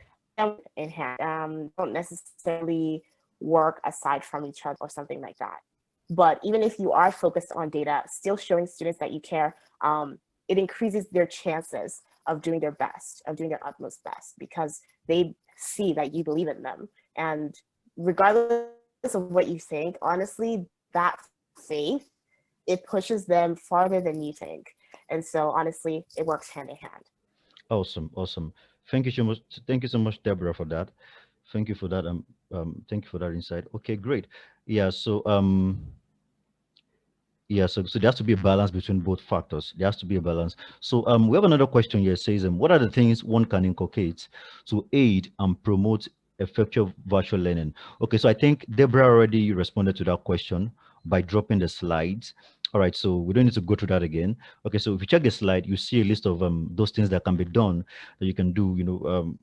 in hand, they don't necessarily work aside from each other or something like that. But even if you are focused on data, still showing students that you care, it increases their chances of doing their best, of doing their utmost best, because they see that you believe in them. And regardless of what you think, honestly, that faith, it pushes them farther than you think. And so honestly, it works hand in hand. Awesome. Awesome. Thank you so much. Thank you so much, Deborah, for that. Thank you for that. Thank you for that insight. Okay, great. Yeah. So there has to be a balance between both factors. There has to be a balance. So we have another question here. It says, what are the things one can inculcate to aid and promote effective virtual learning? Okay, so I think Deborah already responded to that question by dropping the slides. All right, so we don't need to go through that again. Okay, so if you check the slide, you see a list of those things that can be done that you can do.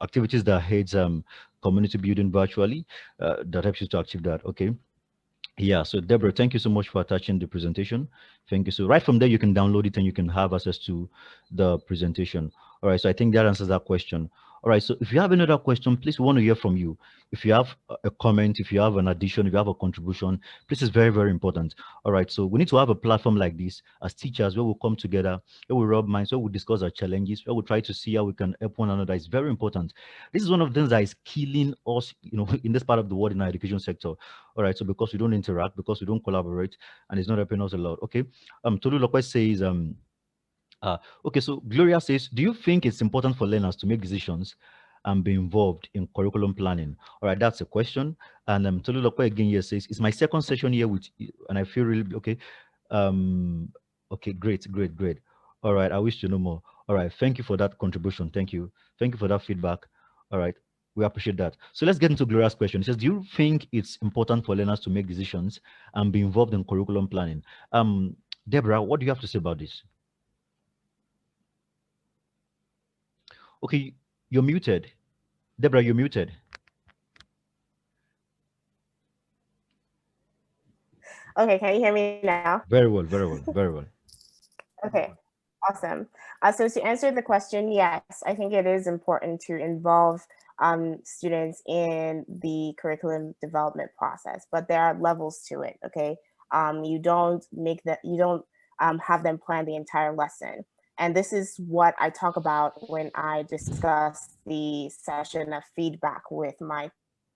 Activities that aids community building virtually that helps you to achieve that. Okay. Yeah, so Deborah, thank you so much for attaching the presentation. Thank you. So right from there, you can download it and you can have access to the presentation. All right, so I think that answers that question. All right, so if you have another question, please, we want to hear from you. If you have a comment, if you have an addition, if you have a contribution, this is very, very important. All right, so we need to have a platform like this as teachers where we come together, where we rub minds, where we discuss our challenges, where we try to see how we can help one another. It's very important. This is one of the things that is killing us, in this part of the world in our education sector. All right, so because we don't interact, because we don't collaborate, and it's not helping us a lot. Okay. Tolu Lokwe says, uh, okay, so Gloria says, do you think it's important for learners to make decisions and be involved in curriculum planning? All right, that's a question. And Tolu Lokwe again here says, it's my second session here with you, and I feel really okay. Um, okay, great, great, great. All right, I wish to know more. All right, thank you for that contribution. Thank you for that feedback. All right, we appreciate that. So let's get into Gloria's question. It says, do you think it's important for learners to make decisions and be involved in curriculum planning? Deborah, what do you have to say about this? Okay, you're muted. Deborah, you're muted. Okay, can you hear me now? Very well, very well, very well. Okay, awesome. So to answer the question, yes, I think it is important to involve students in the curriculum development process, but there are levels to it. Okay, you don't have them plan the entire lesson, and this is what I talk about when I discuss the session of feedback with my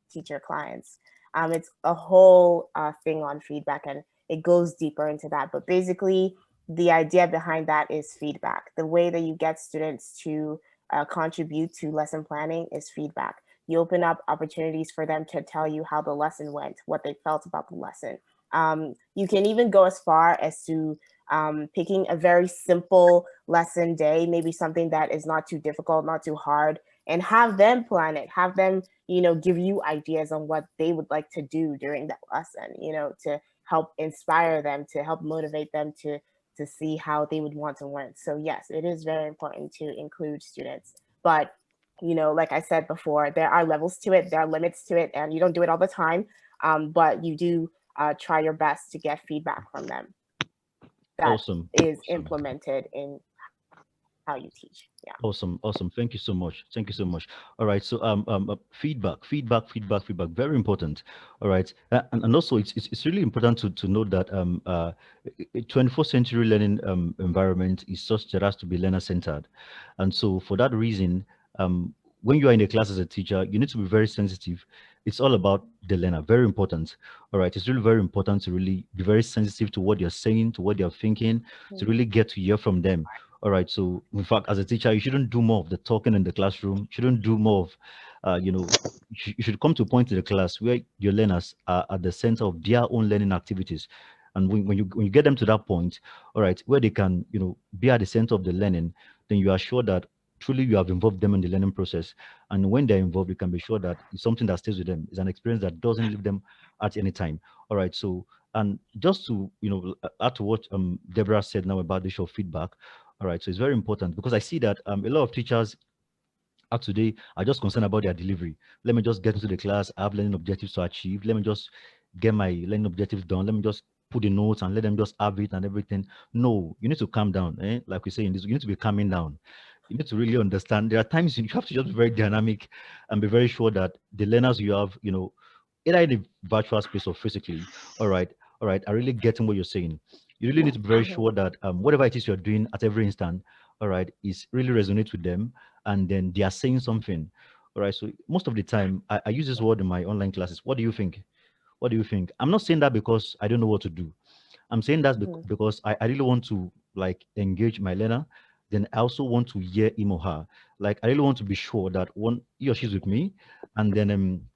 teacher clients. It's a whole thing on feedback, and it goes deeper into that. But basically, the idea behind that is feedback. The way that you get students to contribute to lesson planning is feedback. You open up opportunities for them to tell you how the lesson went, what they felt about the lesson. You can even go as far as to picking a very simple lesson day, maybe something that is not too difficult, not too hard, and have them plan it. Have them, give you ideas on what they would like to do during that lesson, to help inspire them, to help motivate them to see how they would want to learn. So yes, it is very important to include students. But like I said before, there are levels to it, there are limits to it, and you don't do it all the time. But you do try your best to get feedback from them that Awesome. is Awesome. implemented in how you teach. Yeah. Awesome, awesome. Thank you so much. Thank you so much. All right. So, feedback. Very important. All right. And also, it's really important to know that 21st century learning environment is such that has to be learner centered, and so for that reason, when you are in a class as a teacher, you need to be very sensitive. It's all about the learner. Very important. All right. It's really very important to really be very sensitive to what you're saying, to what they're thinking, to Mhm. really get to hear from them. All right. So, in fact, as a teacher, you shouldn't do more of the talking in the classroom. You shouldn't do more of, you should come to a point in the class where your learners are at the center of their own learning activities. And when you get them to that point, all right, where they can, be at the center of the learning, then you are sure that truly you have involved them in the learning process. And when they're involved, you can be sure that it's something that stays with them. It's an experience that doesn't leave them at any time. All right. So, and just to, add to what Deborah said now about the show feedback. All right, so it's very important because I see that a lot of teachers are today are just concerned about their delivery. Let me just get into the class. I have learning objectives to achieve. Let me just get my learning objectives done. Let me just put the notes and let them just have it and everything. No, you need to calm down. Like we say in this, you need to be calming down. You need to really understand. There are times you have to just be very dynamic and be very sure that the learners you have, either in the virtual space or physically, all right, are really getting what you're saying. You really need to be very Mhm. sure that whatever it is you're doing at every instant, all right, is really resonates with them, and then they are saying something. All right. So most of the time, I use this word in my online classes. What do you think? What do you think? I'm not saying that because I don't know what to do. I'm saying that Mhm. because I really want to like engage my learner. Then I also want to hear him or her. Like I really want to be sure that one he or she's with me, and then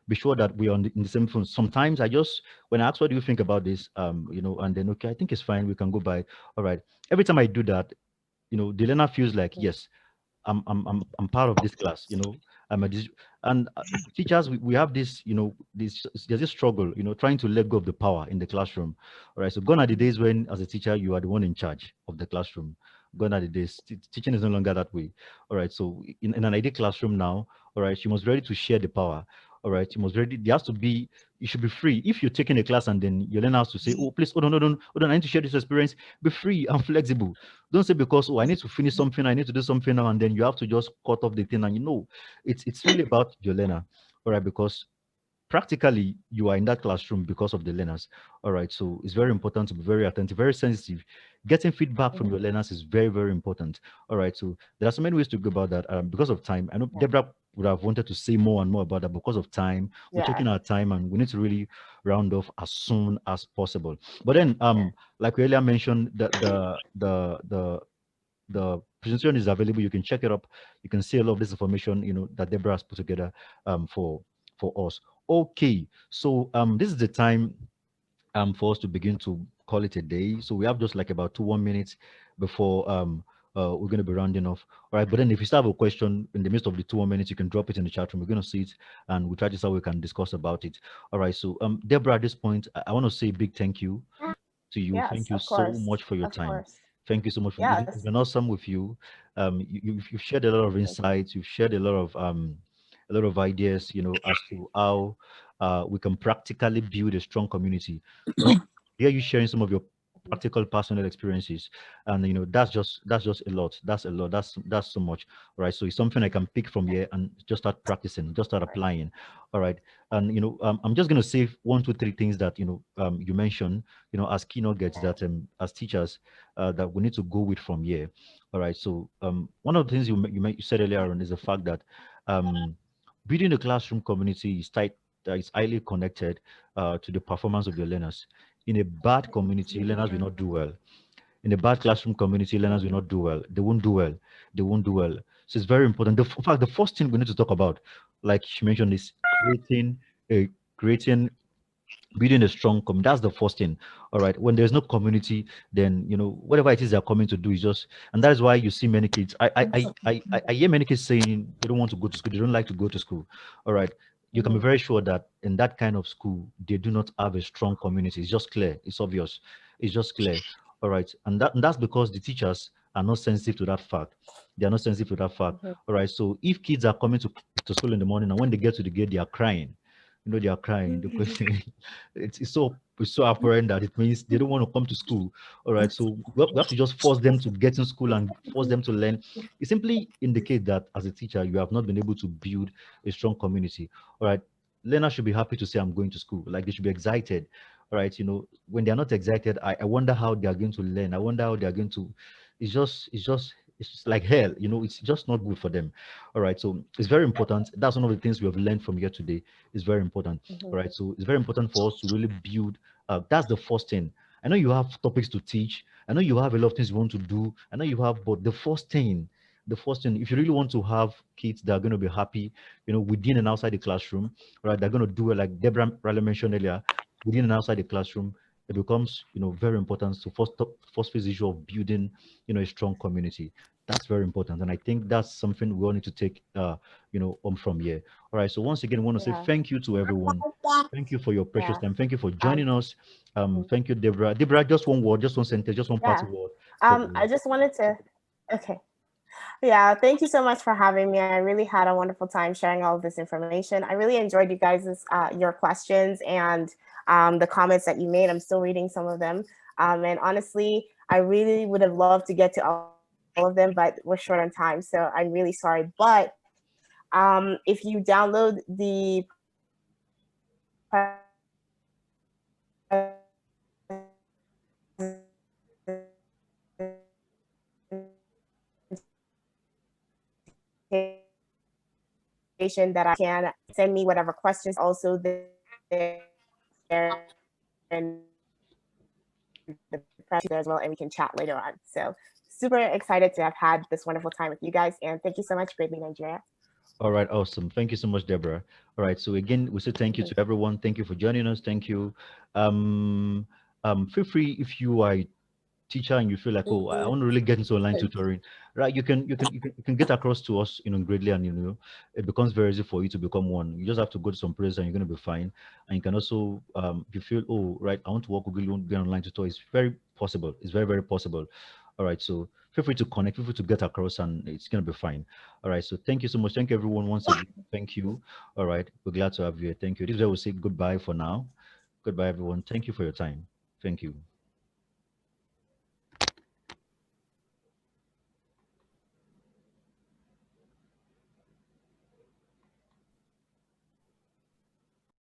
be sure that we're in the same phone. Sometimes I just when I ask what do you think about this, and then okay, I think it's fine. We can go by. All right. Every time I do that, the learner feels like Mhm. yes, I'm part of this class, I'm a and teachers we have this, this there's this struggle, trying to let go of the power in the classroom. All right, so gone are the Mhm. days when as a teacher you are the one in charge of the classroom. Gone are the days. Teaching is no longer that way. All right, so in an ideal classroom now, all right, you must be ready to share the power. All right, you must ready. There has to be. You should be free. If you're taking a class and then your learner has to say, "Oh, please, hold on, I need to share this experience." Be free and flexible. Don't say because I need to finish something, I need to do something now, and then you have to just cut off the thing. And it's really about your learner, all right? Because practically you are in that classroom because of the learners. All right. So it's very important to be very attentive, very sensitive. Getting feedback from Mhm. your learners is very, very important. All right. So there are so many ways to go about that. Because of time, I know Yeah. Deborah would have wanted to say more and more about that. Because of time, we're Yeah. taking our time and we need to really round off as soon as possible. But then, Yeah. like we earlier mentioned, the presentation is available. You can check it up. You can see a lot of this information, that Deborah has put together for us. Okay, so this is the time for us to begin to call it a day. So we have just like about 1 minutes before we're going to be rounding off. All right, but then if you still have a question in the midst of the 1 minutes, you can drop it in the chat room. We're going to see it and we'll try to see how we can discuss about it. All right, so Deborah, at this point, I want to say a big thank you to you. Yes, Thank you of so course. much for your Of time. course. Thank you so much. It's Yes. been awesome with you. You've shared a lot of insights. You've shared a lot of ideas. As to how we can practically build a strong community. Just hear you sharing some of your practical personal experiences, and that's just a lot. That's a lot. That's so much. Right. So it's something I can pick from here and just start practicing, just start applying. All right. And I'm just gonna say one, two, three things that you mentioned as key nuggets that as teachers that we need to go with from here. All right. So one of the things you said earlier on is the fact that um, building a classroom community is tight. Is highly connected to the performance of your learners. In a bad community, learners will not do well. In a bad classroom community, learners will not do well. They won't do well. They won't do well. So it's very important. In fact, the first thing we need to talk about, like she mentioned, is creating a creating building a strong community. That's the first thing. All right. When there's no community, then whatever it is they're coming to do is just, and that is why you see many kids. I hear many kids saying they don't want to go to school, they don't like to go to school. All right. You can be Mhm. very sure that in that kind of school, they do not have a strong community. It's just clear. It's obvious. It's just clear. All right. And that's because the teachers are not sensitive to that fact. They are not sensitive to that fact. Mhm. All right. So if kids are coming to school in the morning and when they get to the gate, they are crying. They are crying. The question it's so apparent that it means they don't want to come to school. All right, so we have to just force them to get in school and force them to learn. It simply indicates that as a teacher, you have not been able to build a strong community. All right, learners should be happy to say I'm going to school. Like they should be excited. All right, when they are not excited, I wonder how they are going to learn. I wonder how they are going to. It's just like hell. It's just not good for them. All right, so it's very important. That's one of the things we have learned from here today. It's very important. Mhm. All right, so it's very important for us to really build. That's the first thing. I know you have topics to teach. I know you have a lot of things you want to do. I know you have, but the first thing, if you really want to have kids that are going to be happy, within and outside the classroom, right? They're going to do it like Deborah Raleigh mentioned earlier, within and outside the classroom. It becomes, very important to first phase issue of building, a strong community. That's very important, and I think that's something we all need to take, from here. All right. So once again, I want to say Yeah. thank you to everyone. Thank you for your precious Yeah. time. Thank you for Um, joining us. mhm. Thank you, Deborah. Deborah, just one word, just one sentence, just one party Yeah. word for everyone. I just wanted to. Okay. Yeah, thank you so much for having me. I really had a wonderful time sharing all of this information. I really enjoyed your questions and the comments that you made. I'm still reading some of them. And honestly, I really would have loved to get to all of them, but we're short on time. So I'm really sorry. But if you download the presentation that I can send me whatever questions also there in the press there as well, and we can chat later on. So super excited to have had this wonderful time with you guys, and thank you so much, Greatly Nigeria. All right, awesome. Thank you so much, Deborah. All right, so again, we say thank you to Mhm. everyone. Thank you for joining us. Thank you. Um, feel free if you are teacher and you feel like, oh, I want to really get into online tutoring, right? You can get across to us, greatly, and it becomes very easy for you to become one. You just have to go to some place and you're going to be fine. And you can also, if you feel, oh, right, I want to work with Google, get online tutor. It's very possible. It's very, very possible. All right, so feel free to connect, feel free to get across, and it's going to be fine. All right, so thank you so much. Thank you, everyone, once again. Thank you. All right, we're glad to have you here. Thank you. This is where we'll say goodbye for now. Goodbye, everyone. Thank you for your time. Thank you.